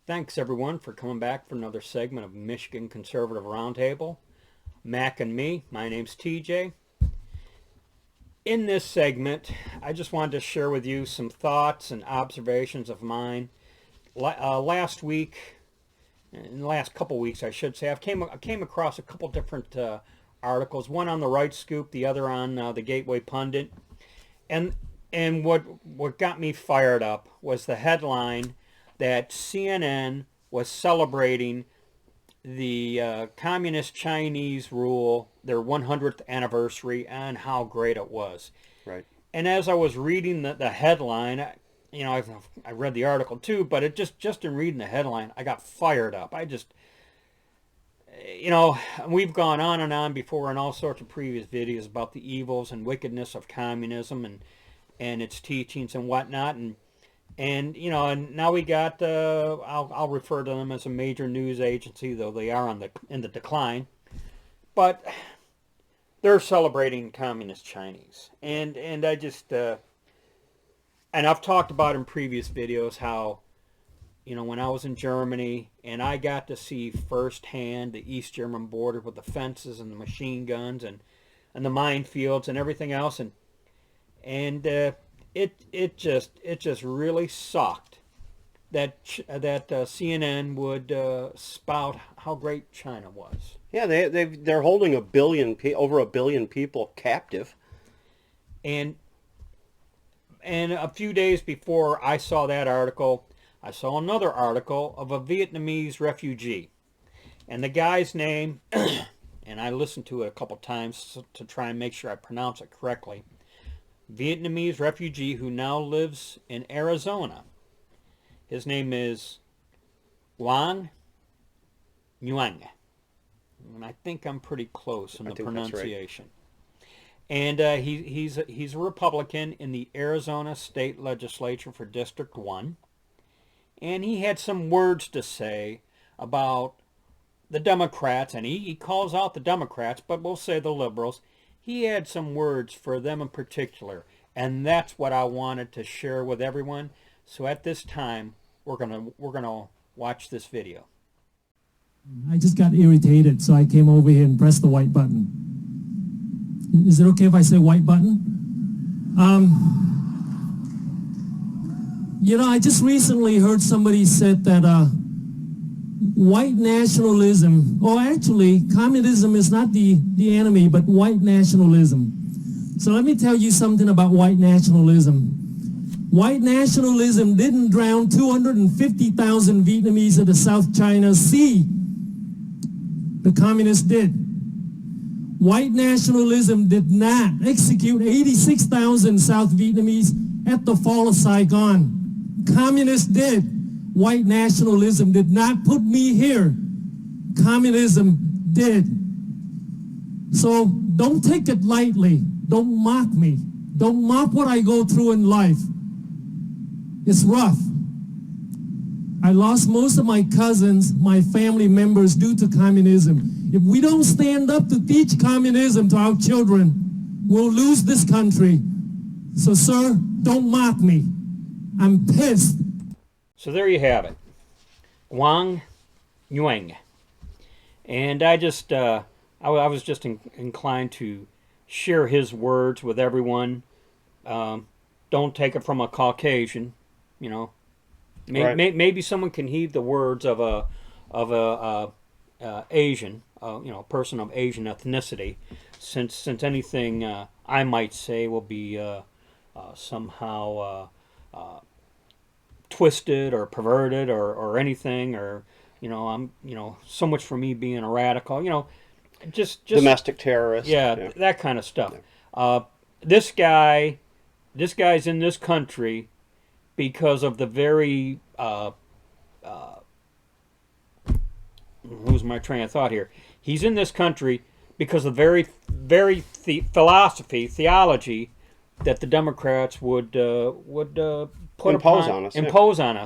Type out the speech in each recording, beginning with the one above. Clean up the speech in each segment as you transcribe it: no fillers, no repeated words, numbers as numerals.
Thanks everyone for coming back for another segment of Michigan Conservative Roundtable. Mac and me, my name's TJ. In this segment, I just wanted to share with you some thoughts and observations of mine. Last week, in the last couple weeks I should say, I came across a couple different articles, one on the Right Scoop, the other on the Gateway Pundit. And what got me fired up was the headline that CNN was celebrating the communist Chinese rule, their 100th anniversary, and how great it was. Right. And as I was reading the headline, I read the article too, but it just in reading the headline, I got fired up. We've gone on and on before in all sorts of previous videos about the evils and wickedness of communism and its teachings and whatnot, and now we got I'll refer to them as a major news agency, though they are in the decline, but they're celebrating communist Chinese, and I just and I've talked about in previous videos how when I was in Germany and I got to see firsthand the East German border with the fences and the machine guns and the minefields and everything else, and it just really sucked that CNN would spout how great China was. Yeah, they're holding over a billion people captive. And a few days before I saw that article, I saw another article of a Vietnamese refugee, and the guy's name, and I listened to it a couple times to try and make sure I pronounce it correctly. Vietnamese refugee who now lives in Arizona. His name is Quang Nguyen, and I think I'm pretty close in the pronunciation. Right. And he's a Republican in the Arizona State Legislature for District 1, and he had some words to say about the Democrats, and he calls out the Democrats, but we'll say the liberals. He had some words for them in particular, and that's what I wanted to share with everyone. So at this time, we're gonna watch this video. I just got irritated, so I came over here and pressed the white button. Is it okay if I say white button? I just recently heard somebody said that white nationalism, or actually communism is not the enemy, but white nationalism. So let me tell you something about white nationalism. White nationalism didn't drown 250,000 Vietnamese at the South China Sea. The communists did. White nationalism did not execute 86,000 South Vietnamese at the fall of Saigon. Communists did. White nationalism did not put me here. Communism did. So don't take it lightly. Don't mock me. Don't mock what I go through in life. It's rough. I lost most of my cousins, my family members, due to communism. If we don't stand up to teach communism to our children, we'll lose this country. So, sir, don't mock me. I'm pissed. So there you have it, Quang Nguyen. And I was just inclined to share his words with everyone. Don't take it from a Caucasian, Right. Maybe someone can heed the words of a Asian, person of Asian ethnicity, since anything I might say will be somehow twisted or perverted or anything, or I'm so much for me being a radical, just domestic terrorist, yeah, that kind of stuff. Yeah. This guy's in this country because of the very lose my train of thought here. He's in this country because of the very theology that the Democrats would impose on us.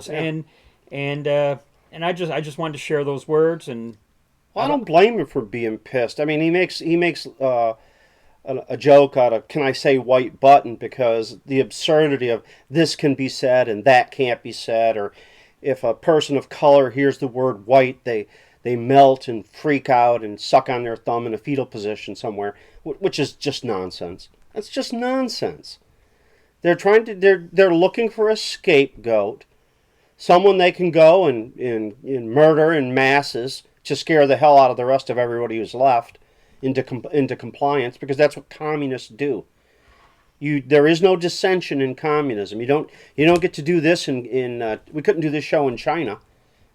Yeah. And I just wanted to share those words. And well, I don't blame him for being pissed. I mean, he makes a joke out of, can I say white button, because the absurdity of this can be said and that can't be said, or if a person of color hears the word white, they melt and freak out and suck on their thumb in a fetal position somewhere, which is just nonsense. That's just nonsense. They're looking for a scapegoat, someone they can go and murder in masses to scare the hell out of the rest of everybody who's left into compliance, because that's what communists do. There is no dissension in communism. You don't get to do this in we couldn't do this show in China.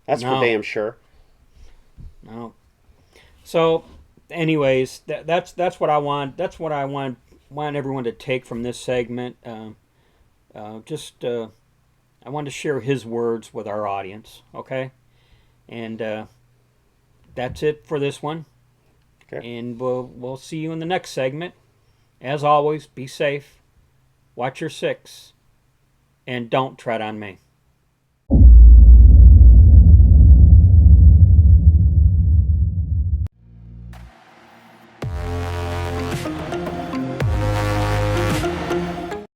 That's for No. damn sure. No. So, anyways, that's what I want. That's what I want everyone to take from this segment. I wanted to share his words with our audience. Okay, and that's it for this one. Okay. And we'll see you in the next segment. As always, be safe, watch your six, and don't tread on me.